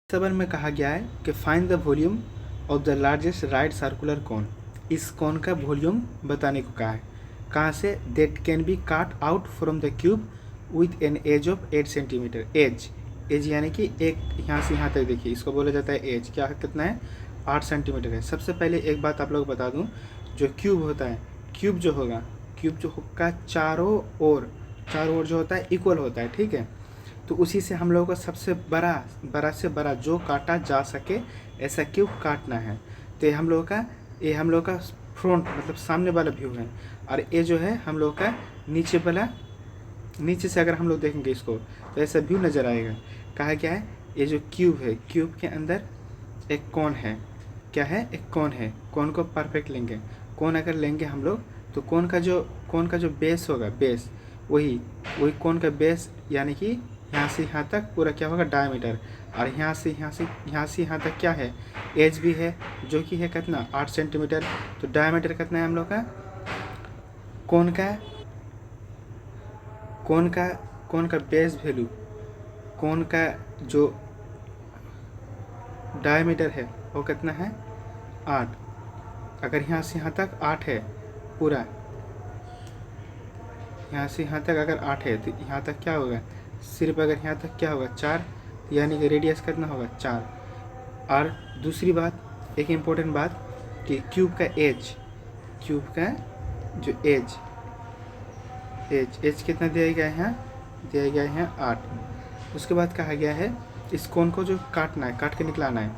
सवाल में कहा गया है कि find the volume of the largest right circular cone. इस कोन का वॉल्यूम बताने को कहा है। कहाँ से? That can be cut out from the cube with an edge of 8 centimetre. Edge यानी कि एक यहाँ से यहाँ तक देखिए, इसको बोला जाता है एज। क्या कितना है? 8 सेंटीमीटर है। सबसे पहले एक बात आप लोग बता दूँ, जो क्यूब होता है, क्यूब जो होगा चारों ओर जो होता है इक्वल होता है, ठीक है। तो उसी से हम लोगों को सबसे बड़ा से बड़ा जो काटा जा सके ऐसा क्यूब काटना है। तो ये हम लोगों का फ्रंट मतलब सामने वाला व्यू है, और ये जो है हम लोग का नीचे से अगर हम लोग देखेंगे इसको तो ऐसा व्यू नज़र आएगा। कहा क्या है? ये जो क्यूब है, क्यूब के अंदर एक कोन है। क्या है? एक कोन है। कोन को परफेक्ट लेंगे। कोन अगर लेंगे हम लोग तो कोन का जो बेस होगा, बेस वही कोन का बेस, यानी कि यहाँ से यहाँ तक पूरा क्या होगा? डायमीटर। और यहाँ से यहाँ तक क्या है? एज भी है, जो कि है कितना? 8 सेंटीमीटर। तो डायमीटर कितना है हम लोग का? कोन का बेस वैल्यू, कोन का जो डायमीटर है वो कितना है? 8। अगर यहाँ से यहाँ तक 8 है पूरा, यहाँ से यहाँ तक अगर 8 है तो यहाँ तक क्या होगा? सिर्फ अगर यहाँ तक क्या होगा? 4, यानी कि रेडियस कितना होगा? 4। और दूसरी बात, एक इम्पोर्टेंट बात कि क्यूब का जो एज कितना दिया गया है? दिया गया है 8। उसके बाद कहा गया है इस कोन को जो काटना है, काट के निकलाना है।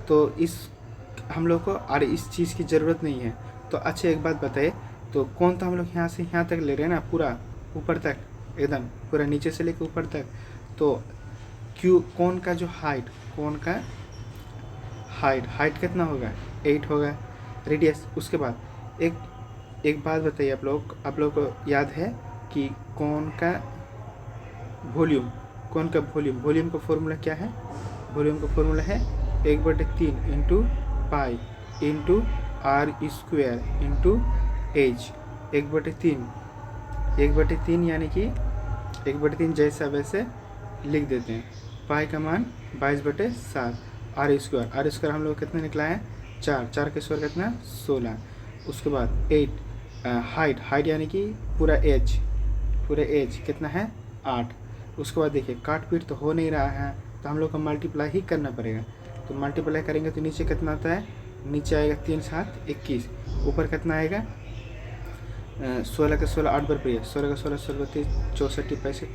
तो इस हम लोग को और इस चीज़ की ज़रूरत नहीं है। तो अच्छा एक बात बताइए, तो कोन तो हम लोग यहाँ से यहाँ तक ले रहे हैं ना, पूरा ऊपर तक, एकदम पूरा नीचे से लेकर ऊपर तक। तो कोन का जो हाइट कितना होगा? 8 होगा। रेडियस। उसके बाद एक बात बताइए, आप लोग को याद है कि कोन का वॉल्यूम का फॉर्मूला क्या है? वॉल्यूम का फॉर्मूला है 1/3 into pi into r² into h. 1/3 यानी कि 1/3 जैसा वैसे लिख देते हैं। पाई का मान 22/7। r² हम लोग कितना निकला है? 4 के स्क्वायर कितना? 16। उसके बाद 8 हाइट यानी कि पूरा एज कितना है? 8। उसके बाद देखिए काट पीट तो हो नहीं रहा है, तो हम लोग को मल्टीप्लाई ही करना पड़ेगा। तो मल्टीप्लाई करेंगे तो नीचे कितना आता है? नीचे आएगा 3 7 21। ऊपर कितना आएगा? 16 का 16 8 बार पर 16 का 16 16 30 64 65।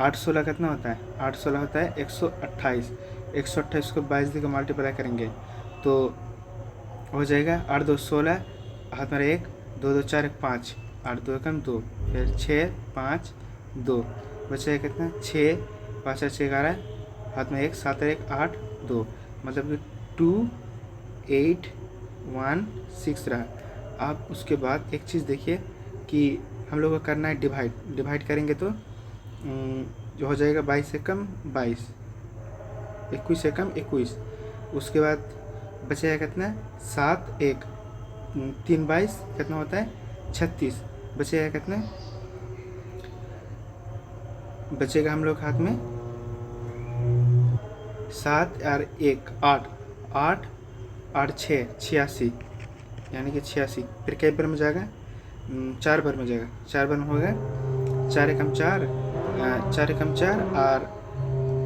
8 16 कितना होता है? 8 16 होता है 128। 128 को 22 देकर मल्टीप्लाई करेंगे तो हो जाएगा 8 2 16, हाथ में 1 2 2 4 1 5, 8 2 1 2, फिर 6 5 2, बचेगा कितना? 6 5 6 11, हाथ में 1 7 1 8 2, मतलब कि 2 8 1 6 रहा। अब उसके बाद एक चीज़ देखिए कि हम लोग को करना है डिवाइड करेंगे तो जो हो जाएगा 22 से कम 22, 21 से कम 21। उसके बाद बचेगा कितना? 7 1 3 22 कितना होता है? 36। बचेगा कितना? बचेगा हम लोग हाथ में 7 और 1 8 8 और 6 86, यानी कि 86। फिर कई बार में जाएगा? 4 बार में जाएगा। 4 बार में होगा 4 एकम 4 4 एकम 4 और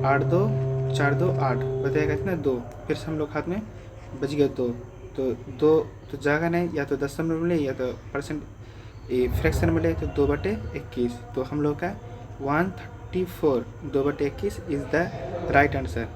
8 2 4 2 8, बताएगा कितना? 2। फिर से हम लोग हाथ में बच गया 2। तो 2 तो जाएगा नहीं, या तो दशमलव मिले या तो परसेंट फ्रैक्शन मिले, तो 2/21। तो हम लोग का 134 2/21 इज़ द राइट आंसर।